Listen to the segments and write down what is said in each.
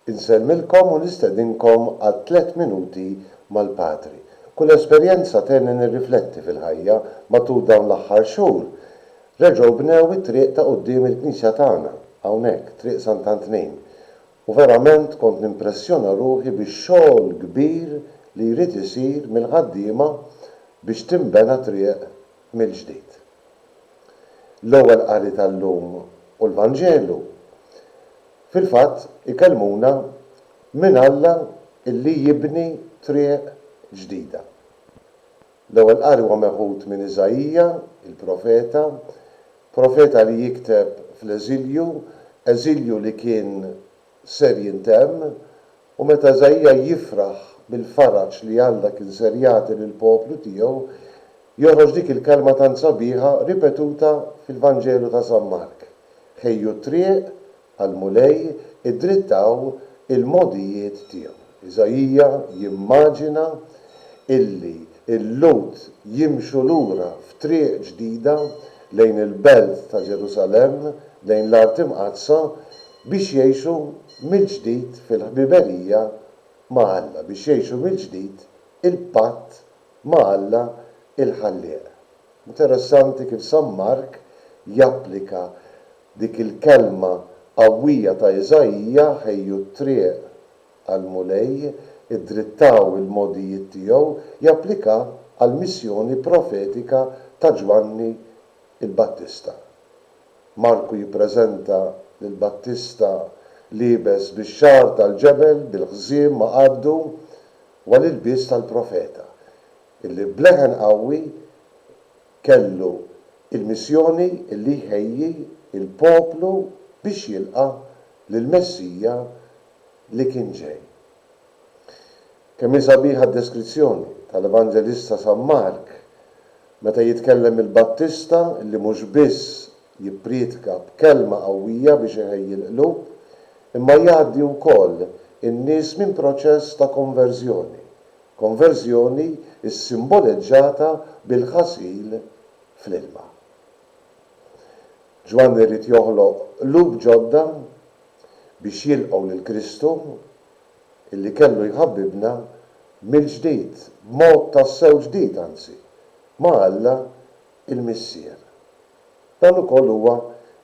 Insellmilkom u nistedinkom għal 3 minuti mal-Patri. Kull esperjenza tenni nirrifletti fil-ħajja matul dawn l-aħħar xhur. Reġgħu bnew it-triq ta' quddiem il-Knisja tagħna, hawnhekk, triq Sant'Antnejn. U verament kont nimpressjona ruħi bix-xogħol kbir li jrid isir mill-ħaddiema biex timbena triq mill-ġdid. L-ewwel qari tal-lum u l-Vanġelu fil-fatt ikellmuna minn Alla illi jibni triq ġdida. L-ewwel qari huwa meħud minn Iżajija, il-profeta, profeta li jikteb fl-eżilju, eżilju li kien ser jintemm, u meta Iżajija jifraħ bil-faraġ li Alla kien ser jagħti lill-poplu tiegħu, joħroġ dik il-kelma tant sabiħa ripetuta fil-Vanġelu ta' San Mark. Ħejju triq għal-mulej id-drittaw il-modijiet tiegħu. Iżajija jimmaġina illi il-Lut jimxu lura f'triq ġdida lejn il-belt ta' Ġerusalem, lejn l-Art Imqazza biex jgħixu mill-ġdid fil-ħbiberija ma' Alla, biex jgħixu mill-ġdid il-patt ma' Alla il-ħallieq. Interessanti kif San Mark japplika dik il-kelma qawwija ta' Iżajija ħejju triq għal-mulej, id-drittaw il-modijiet tiegħu, japplika għal-missjoni profetika ta' Ġwanni il-Battista. Marku jippreżenta lill-Battista liebes bix-xagħar tal-ġebel, bil-ħżiem ma' qaddu u għall-ilbies tal-profeta, illi bleħen qawwi kellu il-missjoni illi jħejji il-poplu biex jilqa' lill-Messija li kien ġej. Kemm sabiħa d-deskrizzjoni tal-Evanġelista San Mark meta jitkellem il-Battista li mhux biss jippriedka b'kelma qawwija biex iħejji l-qlub, imma jgħaddi wkoll in-nies minn proċess ta' konverżjoni. Konverżjoni ssimboleggiata bil-ħasil fl-ilma. Ġwanni rrid joħloq qlub ġodda biex jilqgħu lil Kristu illi kellu jħabbibna mill-ġdid, b'mod tassew ġdid anzi, ma' Alla il-Missier. Dan ukoll huwa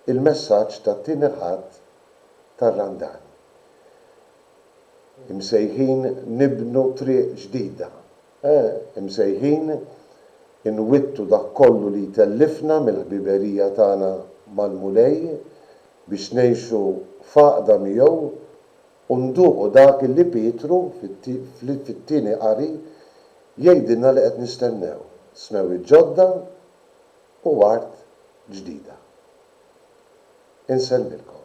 il-messaġġ tat-tieni ħadd tar-Randan. Imsejħin nibnu triq ġdida. Imsejħin inwittu dak kollu li tellifna mill-ħbiberija tagħna mal-mulej biex ngħixu faqda miegħu u nduqu dak li Pietru fit-tieni qari jgħidilna li qed nistennew. Smewi ġodda u art ġdida. Insellmilkom.